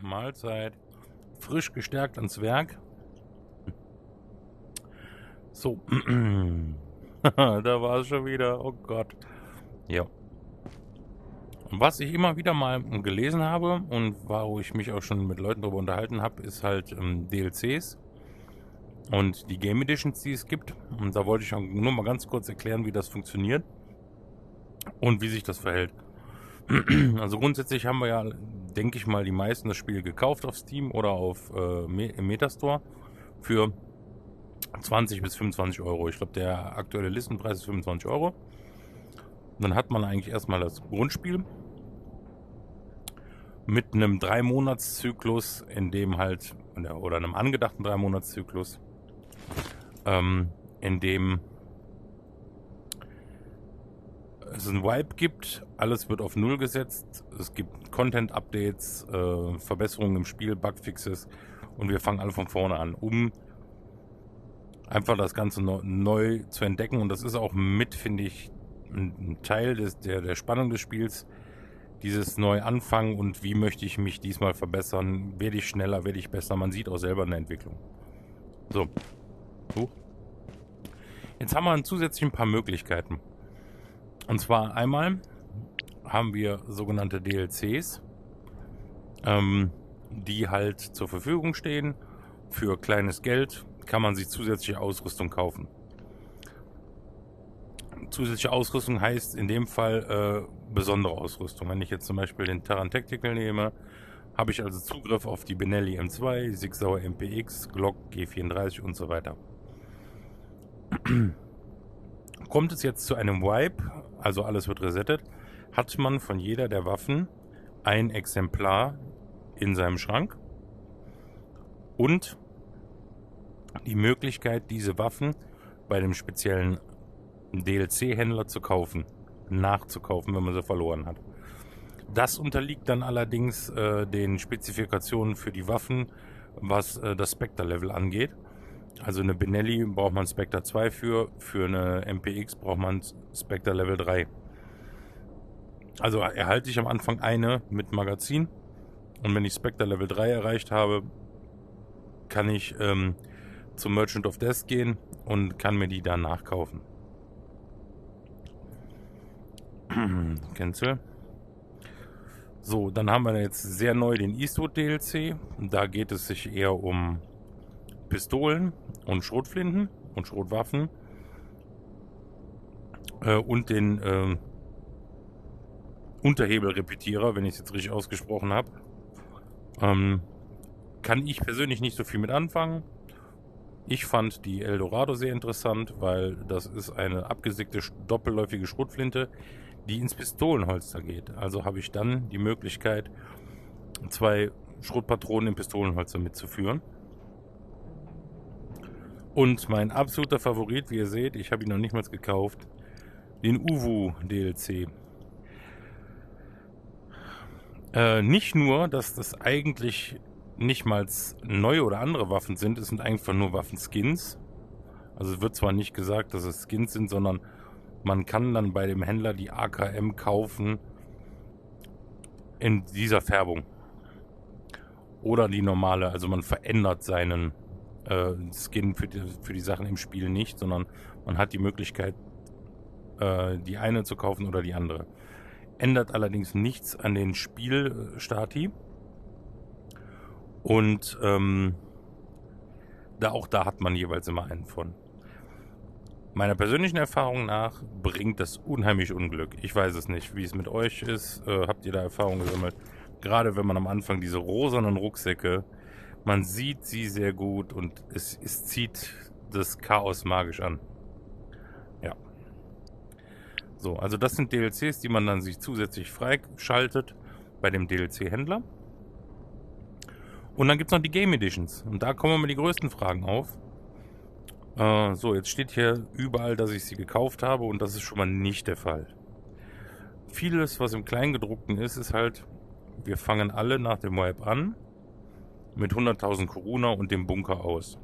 Mahlzeit. Frisch gestärkt ans Werk. So. Da war es schon wieder. Oh Gott. Ja. Und was ich immer wieder mal gelesen habe und wo ich mich auch schon mit Leuten darüber unterhalten habe, ist halt DLCs und die Game Editions, die es gibt. Und da wollte ich nur mal ganz kurz erklären, wie das funktioniert und wie sich das verhält. Also grundsätzlich haben wir ja, denke ich mal, die meisten das Spiel gekauft auf Steam oder im Metastore für 20 bis 25 Euro. Ich glaube, der aktuelle Listenpreis ist 25 Euro. Und dann hat man eigentlich erstmal das Grundspiel mit einem 3-Monats-Zyklus, in dem halt, oder einem angedachten 3-Monats-Zyklus, in dem es einen Wipe gibt, alles wird auf Null gesetzt, es gibt Content-Updates, Verbesserungen im Spiel, Bugfixes und wir fangen alle von vorne an, um einfach das Ganze neu zu entdecken. Und das ist auch mit, finde ich, ein Teil der Spannung des Spiels, dieses neu anfangen und wie möchte ich mich diesmal verbessern, werde ich schneller, werde ich besser, man sieht auch selber eine Entwicklung. So. Jetzt haben wir zusätzlich ein paar Möglichkeiten. Und zwar einmal haben wir sogenannte DLCs, die halt zur Verfügung stehen. Für kleines Geld kann man sich zusätzliche Ausrüstung kaufen. Zusätzliche Ausrüstung heißt in dem Fall besondere Ausrüstung. Wenn ich jetzt zum Beispiel den Terran Tactical nehme, habe ich also Zugriff auf die Benelli M2, Sig Sauer MPX, Glock G34 und so weiter. Kommt es jetzt zu einem Wipe, also alles wird resettet, hat man von jeder der Waffen ein Exemplar in seinem Schrank und die Möglichkeit, diese Waffen bei dem speziellen DLC-Händler zu kaufen, nachzukaufen, wenn man sie verloren hat. Das unterliegt dann allerdings den Spezifikationen für die Waffen, was das Spectre-Level angeht. Also eine Benelli braucht man Spectre 2 für eine MPX braucht man Spectre Level 3. Also erhalte ich am Anfang eine mit Magazin und wenn ich Spectre Level 3 erreicht habe, kann ich zum Merchant of Death gehen und kann mir die dann nachkaufen. Cancel. So, dann haben wir jetzt sehr neu den Eastwood DLC. Da geht es sich eher um Pistolen und Schrotflinten und Schrotwaffen und den Unterhebelrepetierer, wenn ich es jetzt richtig ausgesprochen habe. Kann ich persönlich nicht so viel mit anfangen. Ich fand die Eldorado sehr interessant, weil das ist eine abgesickte doppelläufige Schrotflinte, die ins Pistolenholster geht. Also habe ich dann die Möglichkeit, 2 Schrotpatronen im Pistolenholster mitzuführen. Und mein absoluter Favorit, wie ihr seht, ich habe ihn noch nicht mal gekauft, den Uwu DLC. Nicht nur, dass das eigentlich nicht mal neue oder andere Waffen sind, es sind einfach nur Waffenskins. Also es wird zwar nicht gesagt, dass es Skins sind, sondern man kann dann bei dem Händler die AKM kaufen in dieser Färbung. Oder die normale, also man verändert seinen Skin für die Sachen im Spiel nicht, sondern man hat die Möglichkeit, die eine zu kaufen oder die andere. Ändert allerdings nichts an den Spielstati. Und da hat man jeweils immer einen von. Meiner persönlichen Erfahrung nach bringt das unheimlich Unglück. Ich weiß es nicht, wie es mit euch ist. Habt ihr da Erfahrung gesammelt? Gerade wenn man am Anfang diese rosanen Rucksäcke, man sieht sie sehr gut und es zieht das Chaos magisch an. Ja. So, also das sind DLCs, die man dann sich zusätzlich freischaltet bei dem DLC-Händler. Und dann gibt es noch die Game Editions. Und da kommen immer die größten Fragen auf. So, jetzt steht hier überall, dass ich sie gekauft habe und das ist schon mal nicht der Fall. Vieles, was im Kleingedruckten ist, ist halt, wir fangen alle nach dem Wipe an mit 100.000 Corona und dem Bunker aus.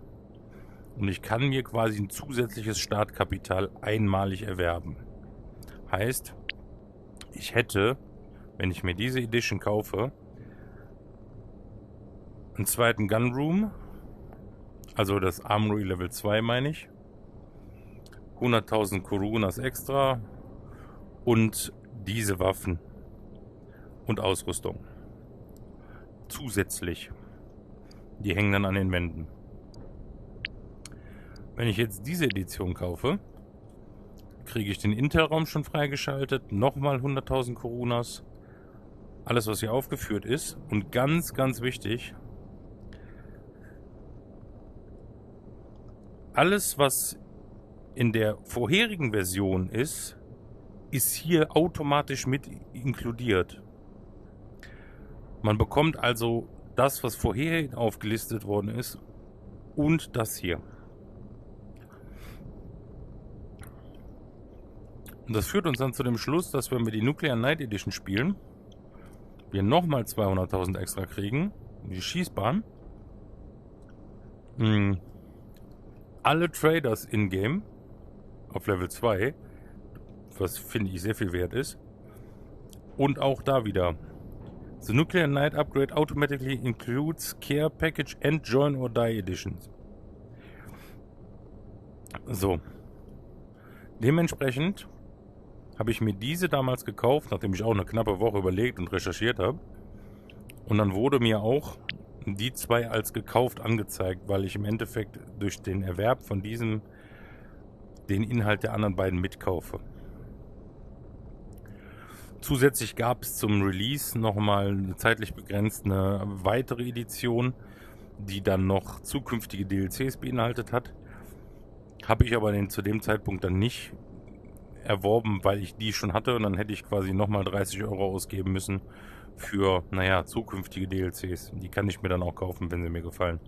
Und ich kann mir quasi ein zusätzliches Startkapital einmalig erwerben. Heißt, ich hätte, wenn ich mir diese Edition kaufe, einen zweiten Gun Room, also das Armory Level 2 meine ich, 100.000 Corunas extra und diese Waffen und Ausrüstung zusätzlich. Die hängen dann an den Wänden. Wenn ich jetzt diese Edition kaufe, kriege ich den Intel-Raum schon freigeschaltet, nochmal 100.000 Corunas, alles was hier aufgeführt ist und ganz, ganz wichtig, alles was in der vorherigen Version ist hier automatisch mit inkludiert. Man bekommt also das, was vorher aufgelistet worden ist und das hier. Und das führt uns dann zu dem Schluss, dass wenn wir die Nuclear Night Edition spielen, wir nochmal 200.000 extra kriegen, die Schießbahn, alle Traders in-game auf Level 2, was finde ich sehr viel wert ist, und auch da wieder. The Nuclear Night Upgrade automatically includes Care Package and Join or Die Editions. So. Dementsprechend habe ich mir diese damals gekauft, nachdem ich auch eine knappe Woche überlegt und recherchiert habe. Und dann wurde mir auch die zwei als gekauft angezeigt, weil ich im Endeffekt durch den Erwerb von diesem den Inhalt der anderen beiden mitkaufe. Zusätzlich gab es zum Release nochmal eine zeitlich begrenzt eine weitere Edition, die dann noch zukünftige DLCs beinhaltet hat. Habe ich aber zu dem Zeitpunkt dann nicht erworben, weil ich die schon hatte und dann hätte ich quasi nochmal 30 € ausgeben müssen für, naja, zukünftige DLCs. Die kann ich mir dann auch kaufen, wenn sie mir gefallen.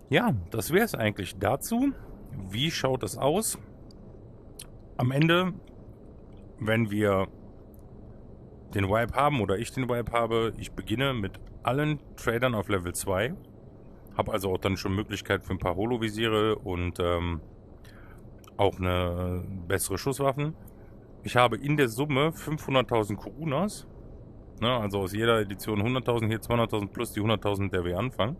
Ja, das wäre es eigentlich dazu. Wie schaut das aus? Am Ende, wenn wir den Wipe haben oder ich den Wipe habe, ich beginne mit allen Tradern auf Level 2. Habe also auch dann schon Möglichkeit für ein paar Holovisiere und auch eine bessere Schusswaffen. Ich habe in der Summe 500.000 Corunas. Ne, also aus jeder Edition 100.000, hier 200.000 plus die 100.000, der wir anfangen.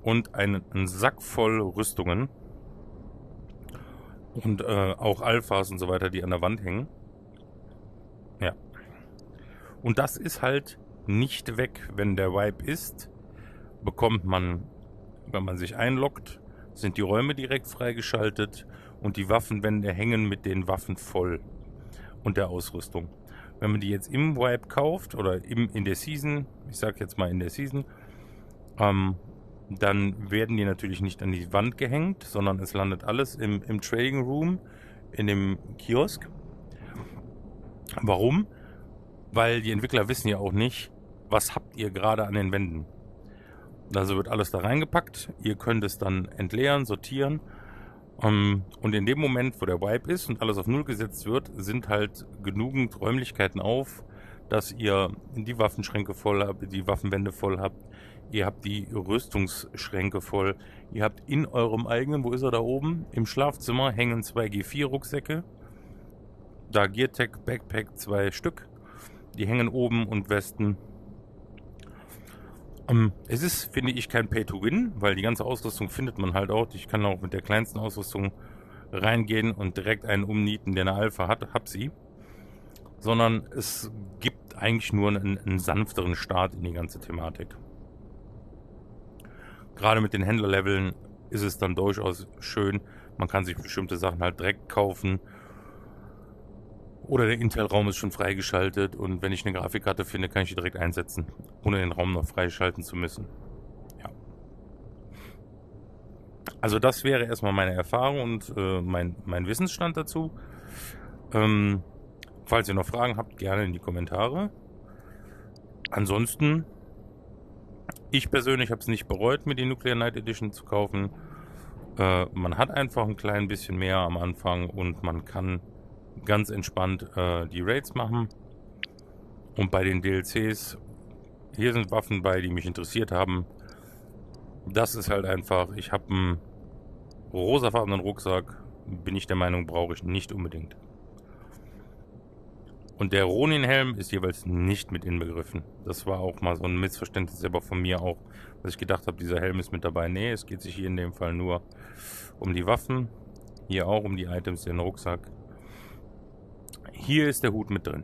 Und einen Sack voll Rüstungen. Und auch Alphas und so weiter, die an der Wand hängen. Ja. Und das ist halt nicht weg. Wenn der Wipe ist, bekommt man, wenn man sich einloggt, sind die Räume direkt freigeschaltet und die Waffenwände hängen mit den Waffen voll und der Ausrüstung. Wenn man die jetzt im Wipe kauft oder in der Season, ich sag jetzt mal in der Season, dann werden die natürlich nicht an die Wand gehängt, sondern es landet alles im Trading Room, in dem Kiosk. Warum? Weil die Entwickler wissen ja auch nicht, was habt ihr gerade an den Wänden. Also wird alles da reingepackt, ihr könnt es dann entleeren, sortieren. Und in dem Moment, wo der Wipe ist und alles auf Null gesetzt wird, sind halt genügend Räumlichkeiten auf, dass ihr die Waffenschränke voll habt, die Waffenwände voll habt. Ihr habt die Rüstungsschränke voll. Ihr habt in eurem eigenen, wo ist er da oben? Im Schlafzimmer hängen 2 G4 Rucksäcke. Da Geartech Backpack 2 Stück. Die hängen oben und Westen. Es ist, finde ich, kein Pay-to-Win, weil die ganze Ausrüstung findet man halt auch. Ich kann auch mit der kleinsten Ausrüstung reingehen und direkt einen umnieten, der eine Alpha hat, hab sie. Sondern es gibt eigentlich nur einen sanfteren Start in die ganze Thematik. Gerade mit den Händlerleveln ist es dann durchaus schön. Man kann sich bestimmte Sachen halt direkt kaufen. Oder der Intel-Raum ist schon freigeschaltet und wenn ich eine Grafikkarte finde, kann ich die direkt einsetzen, ohne den Raum noch freischalten zu müssen. Ja. Also das wäre erstmal meine Erfahrung und mein Wissensstand dazu. Falls ihr noch Fragen habt, gerne in die Kommentare. Ansonsten, ich persönlich habe es nicht bereut, mir die Nuclear Night Edition zu kaufen. Man hat einfach ein klein bisschen mehr am Anfang und man kann ganz entspannt die Raids machen. Und bei den DLCs, hier sind Waffen bei, die mich interessiert haben. Das ist halt einfach, ich habe einen rosafarbenen Rucksack, bin ich der Meinung, brauche ich nicht unbedingt. Und der Ronin-Helm ist jeweils nicht mit inbegriffen. Das war auch mal so ein Missverständnis, aber von mir auch, dass ich gedacht habe, dieser Helm ist mit dabei. Nee, es geht sich hier in dem Fall nur um die Waffen. Hier auch um die Items, den Rucksack. Hier ist der Hut mit drin.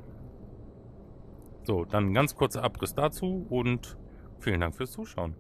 So, dann ein ganz kurzer Abriss dazu und vielen Dank fürs Zuschauen.